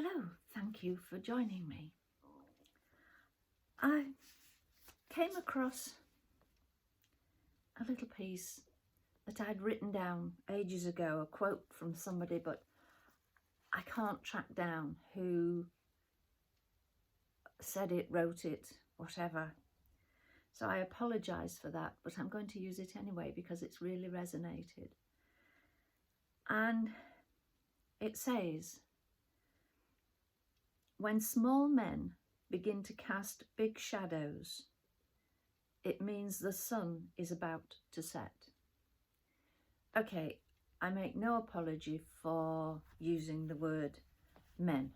Hello, thank you for joining me. I came across a little piece that I'd written down ages ago, a quote from somebody, but I can't track down who said it, wrote it, whatever. So I apologise for that, but I'm going to use it anyway because it's really resonated. And it says, when small men begin to cast big shadows, it means the sun is about to set. Okay, I make no apology for using the word men.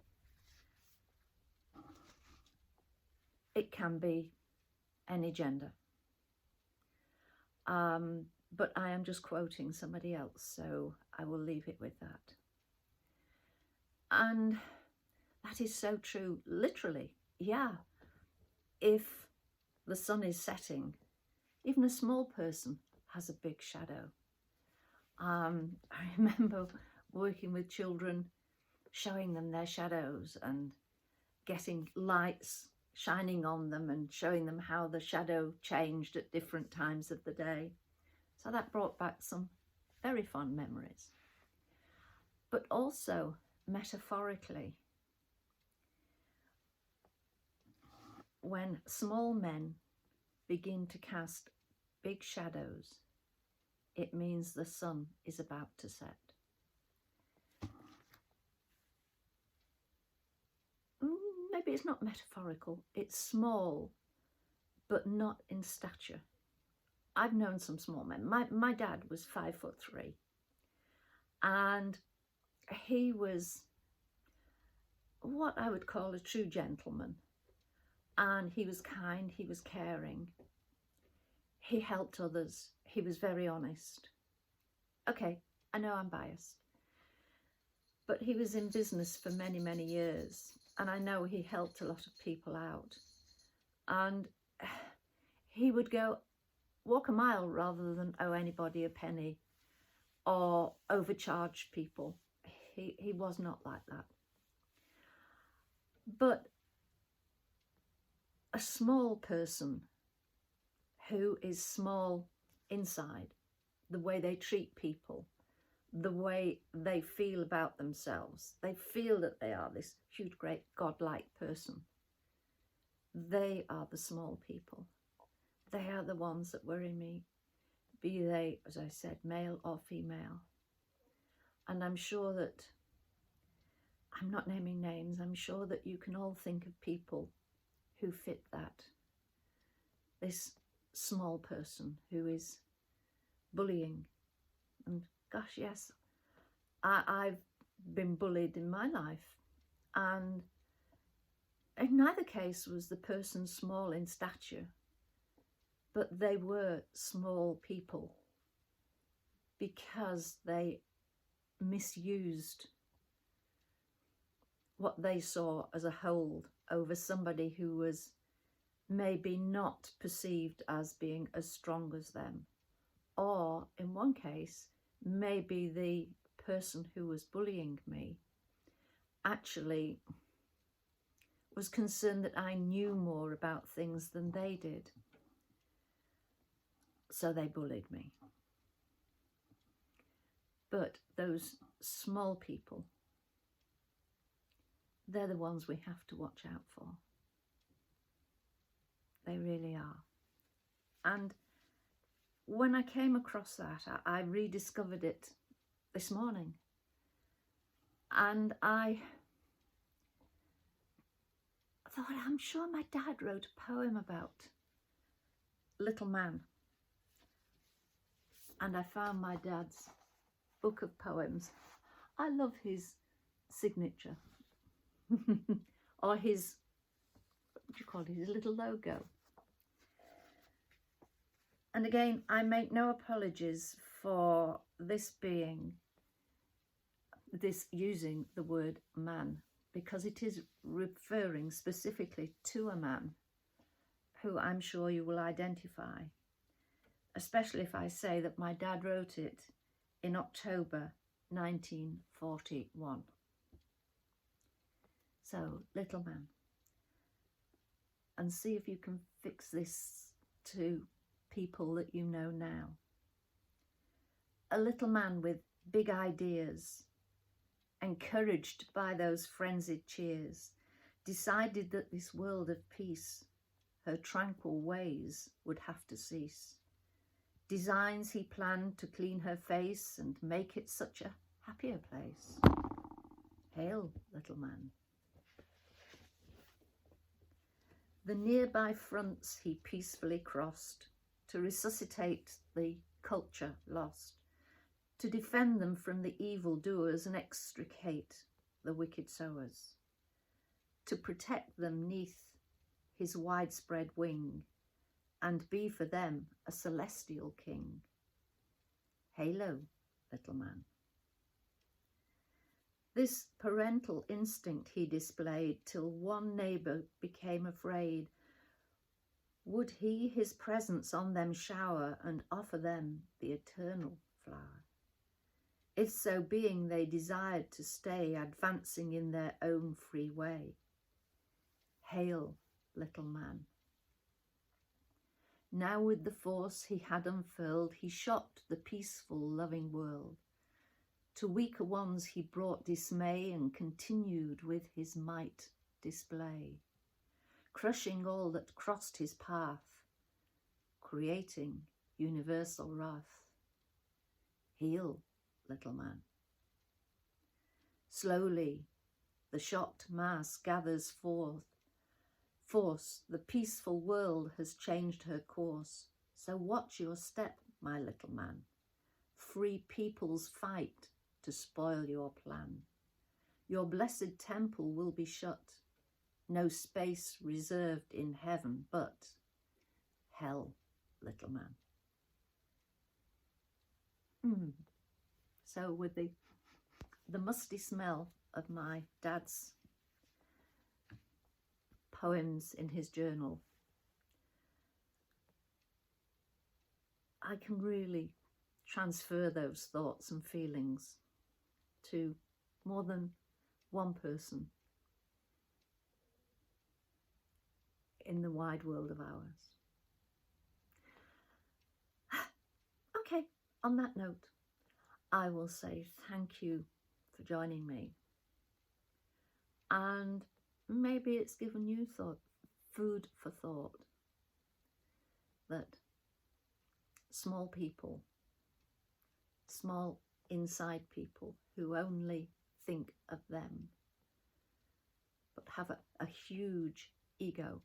It can be any gender. But I am just quoting somebody else, so I will leave it with that. And that is so true, literally. Yeah, if the sun is setting, even a small person has a big shadow. I remember working with children, showing them their shadows and getting lights shining on them and showing them how the shadow changed at different times of the day. So that brought back some very fond memories. But also, metaphorically, when small men begin to cast big shadows, it means the sun is about to set. Maybe it's not metaphorical, it's small, but not in stature. I've known some small men. My dad was 5'3", and he was what I would call a true gentleman. And he was kind, he was caring, he helped others, he was very honest. Okay, I know I'm biased, but he was in business for many, many years, and I know he helped a lot of people out. And he would walk a mile rather than owe anybody a penny or overcharge people. He was not like that. But a small person who is small inside, the way they treat people, the way they feel about themselves, they feel that they are this huge, great, godlike person. They are the small people. They are the ones that worry me, be they, as I said, male or female. And I'm sure that, I'm not naming names, I'm sure that you can all think of people who fit that. This small person who is bullying. And gosh, yes, I've been bullied in my life. And in neither case was the person small in stature, but they were small people because they misused what they saw as a hold over somebody who was maybe not perceived as being as strong as them. Or in one case, maybe the person who was bullying me actually was concerned that I knew more about things than they did. So they bullied me. But those small people, they're the ones we have to watch out for. They really are. And when I came across that, I rediscovered it this morning. And I thought, I'm sure my dad wrote a poem about little man. And I found my dad's book of poems. I love his signature. Or his, what do you call it, his little logo. And again, I make no apologies for this using the word man, because it is referring specifically to a man who I'm sure you will identify, especially if I say that my dad wrote it in October 1941. So, little man, and see if you can fix this to people that you know now. A little man with big ideas, encouraged by those frenzied cheers, decided that this world of peace, her tranquil ways, would have to cease. Designs he planned to clean her face and make it such a happier place. Hail, little man. The nearby fronts he peacefully crossed to resuscitate the culture lost, to defend them from the evil doers and extricate the wicked sowers, to protect them neath his widespread wing and be for them a celestial king. Halo, little man. This parental instinct he displayed till one neighbour became afraid. Would he his presence on them shower and offer them the eternal flower? If so being they desired to stay, advancing in their own free way. Hail, little man. Now with the force he had unfurled, he shot the peaceful, loving world. To weaker ones he brought dismay and continued with his might display, crushing all that crossed his path, creating universal wrath. Heal, little man. Slowly the shocked mass gathers forth. Force, the peaceful world has changed her course. So watch your step, my little man. Free peoples fight to spoil your plan. Your blessed temple will be shut. No space reserved in heaven but hell, little man. So with the musty smell of my dad's poems in his journal, I can really transfer those thoughts and feelings to more than one person in the wide world of ours. Okay, on that note, I will say thank you for joining me. And maybe it's given you food for thought, that small people, small inside people who only think of them, but have a huge ego.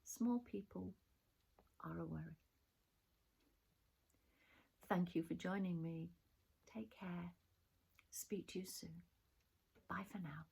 Small people are a worry. Thank you for joining me. Take care. Speak to you soon. Bye for now.